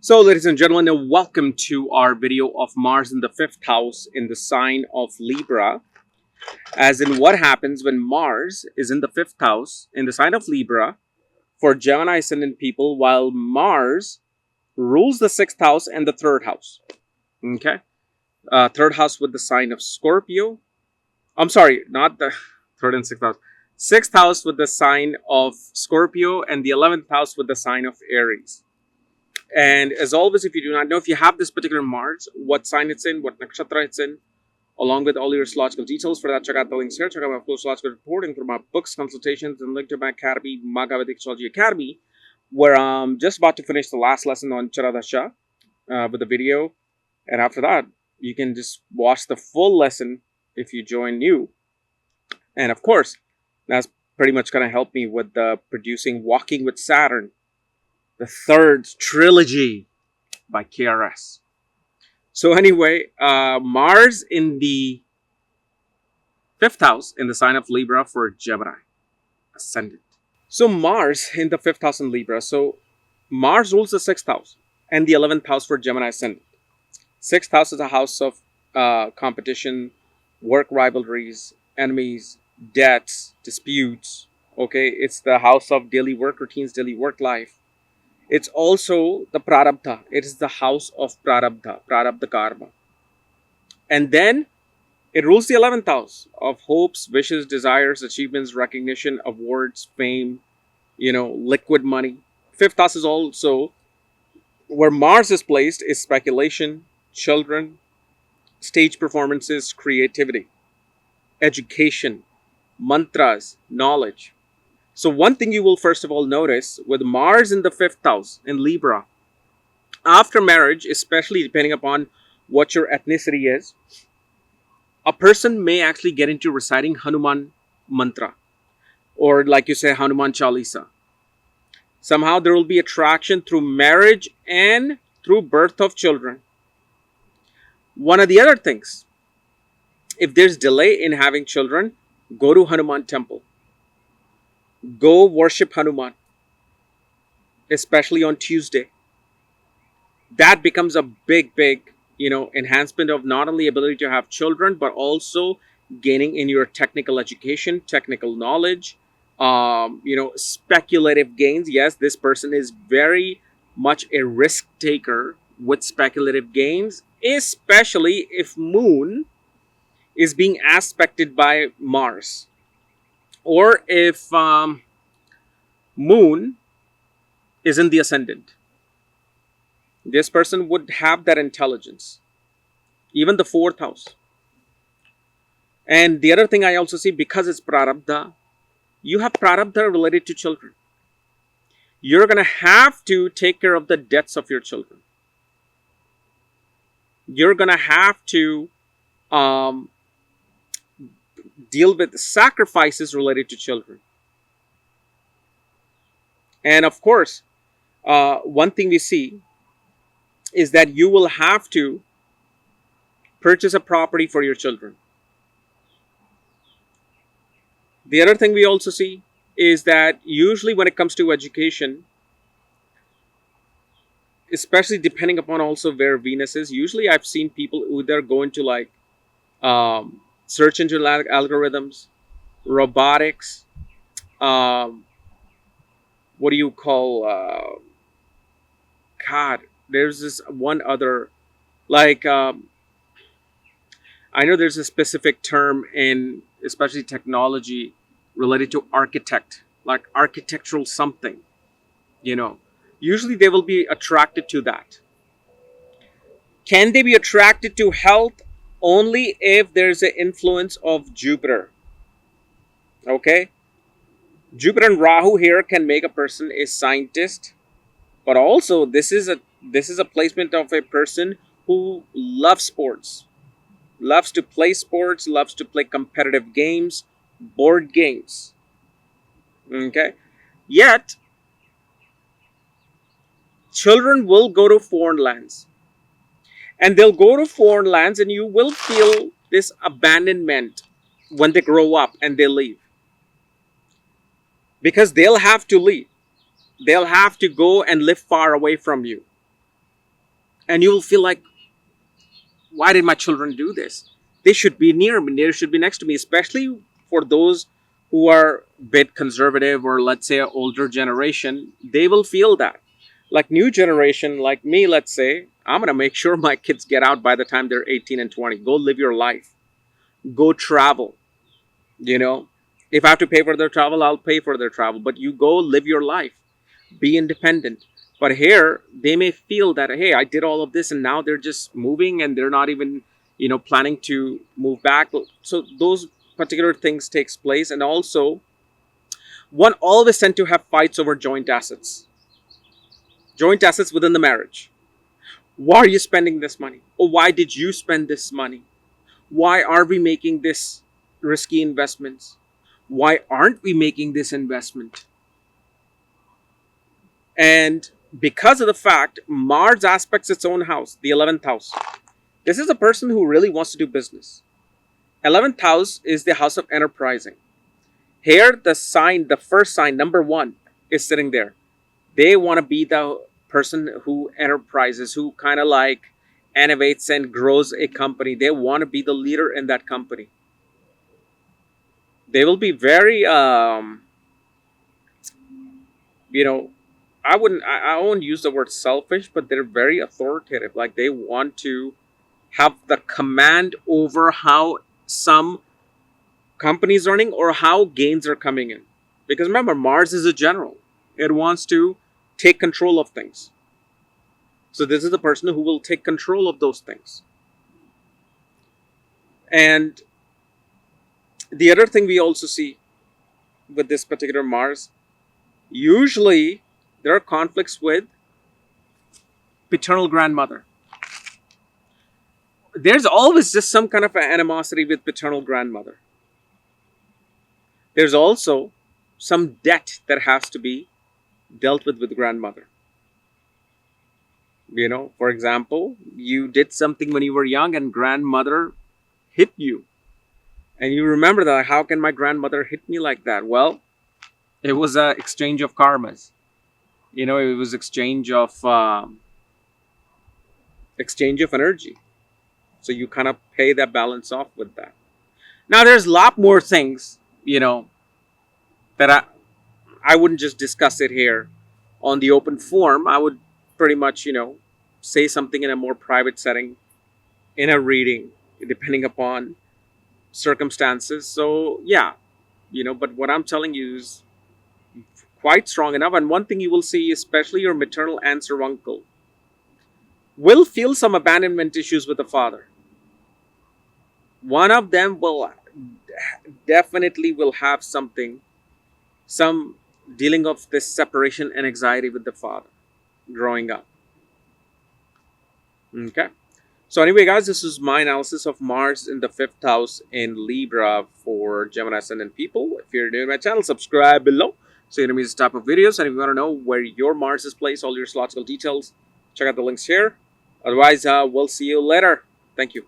So, ladies and gentlemen, welcome to our video of Mars in the 5th house in the sign of Libra. As in, what happens when Mars is in the 5th house in the sign of Libra for Gemini ascendant people, while Mars rules the 6th house and the 3rd house. Okay? 3rd house with the sign of Scorpio. I'm sorry, not the 3rd and 6th house. 6th house with the sign of Scorpio and the 11th house with the sign of Aries. And as always, if you do not know, if you have this particular Mars, what sign it's in, what nakshatra it's in, along with all your astrological details, for that, check out the links here. Check out my full astrological reporting through my books, consultations, and link to my academy, Vedic Astrology Academy, where I'm just about to finish the last lesson on Charadasha with the video. And after that, you can just watch the full lesson if you join new. And of course, that's pretty much going to help me with producing Walking with Saturn, the 3rd trilogy by KRS. So anyway, Mars in the 5th house in the sign of Libra for Gemini ascendant. So Mars in the 5th house in Libra. So Mars rules the 6th house and the 11th house for Gemini ascendant. 6th house is a house of competition, work rivalries, enemies, debts, disputes. Okay, it's the house of daily work routines, daily work life. It's also the Prarabdha. It is the house of Prarabdha, Prarabdha karma. And then it rules the 11th house of hopes, wishes, desires, achievements, recognition, awards, fame, liquid money. 5th house is also where Mars is placed is speculation, children, stage performances, creativity, education, mantras, knowledge. So one thing you will first of all notice with Mars in the 5th house in Libra, after marriage, especially depending upon what your ethnicity is, a person may actually get into reciting Hanuman mantra, or like you say, Hanuman Chalisa. Somehow there will be attraction through marriage and through birth of children. One of the other things, if there's delay in having children, go to Hanuman temple. Go worship Hanuman, especially on Tuesday. That becomes a big, enhancement of not only ability to have children, but also gaining in your technical education, technical knowledge, speculative gains. Yes, this person is very much a risk taker with speculative gains, especially if Moon is being aspected by Mars. Or if Moon is in the ascendant, this person would have that intelligence. Even the 4th house. And the other thing I also see, because it's Prarabdha, you have Prarabdha related to children. You're going to have to take care of the debts of your children. You're going to have to deal with sacrifices related to children. And of course, one thing we see is that you will have to purchase a property for your children. The other thing we also see is that usually when it comes to education, especially depending upon also where Venus is, usually I've seen people either go into like search engine algorithms, robotics, what do you call, there's this one other, I know there's a specific term in especially technology related to architect, like architectural something, usually they will be attracted to that. Can they be attracted to health? Only if there's an influence of Jupiter. Okay? Jupiter and Rahu here can make a person a scientist, but also this is a placement of a person who loves sports, loves to play sports, loves to play competitive games, board games. Okay? Yet, children will go to foreign lands. And they'll go to foreign lands and you will feel this abandonment when they grow up and they leave. Because they'll have to leave. They'll have to go and live far away from you. And you will feel like, why did my children do this? They should be near me. They should be next to me, especially for those who are a bit conservative, or let's say an older generation. They will feel that. Like new generation, like me, let's say, I'm going to make sure my kids get out by the time they're 18 and 20. Go live your life. Go travel. You know, if I have to pay for their travel, I'll pay for their travel. But you go live your life. Be independent. But here, they may feel that, hey, I did all of this and now they're just moving and they're not even, planning to move back. So those particular things takes place. And also, one always tend to have fights over joint assets. Joint assets within the marriage. Why are you spending this money? Or why did you spend this money? Why are we making this risky investments? Why aren't we making this investment? And because of the fact Mars aspects its own house, the 11th house, this is a person who really wants to do business. 11th house is the house of enterprising. Here, the first sign, number 1, is sitting there. They want to be the person who enterprises, who kind of like innovates and grows a company. They want to be the leader in that company. They will be very, I won't use the word selfish, but they're very authoritative. Like they want to have the command over how some companies running or how gains are coming in. Because remember, Mars is a general. It wants to take control of things. So this is the person who will take control of those things. And the other thing we also see with this particular Mars, usually there are conflicts with paternal grandmother. There's always just some kind of animosity with paternal grandmother. There's also some debt that has to be dealt with grandmother. For example, you did something when you were young and grandmother hit you. And you remember that, how can my grandmother hit me like that? Well, it was an exchange of karmas. It was exchange of energy. So you kind of pay that balance off with that. Now, there's a lot more things, that I wouldn't just discuss it here on the open forum. I would pretty much, say something in a more private setting, in a reading, depending upon circumstances. So, yeah, but what I'm telling you is quite strong enough. And one thing you will see, especially your maternal aunts or uncle, will feel some abandonment issues with the father. One of them will definitely will have some dealing of this separation and anxiety with the father growing up. Okay. So anyway, guys, this is my analysis of Mars in the 5th house in Libra for Gemini ascendant people. If you're new to my channel, subscribe below so you don't miss this type of videos. And if you want to know where your Mars is placed, all your astrological details, check out the links here. Otherwise, we'll see you later. Thank you.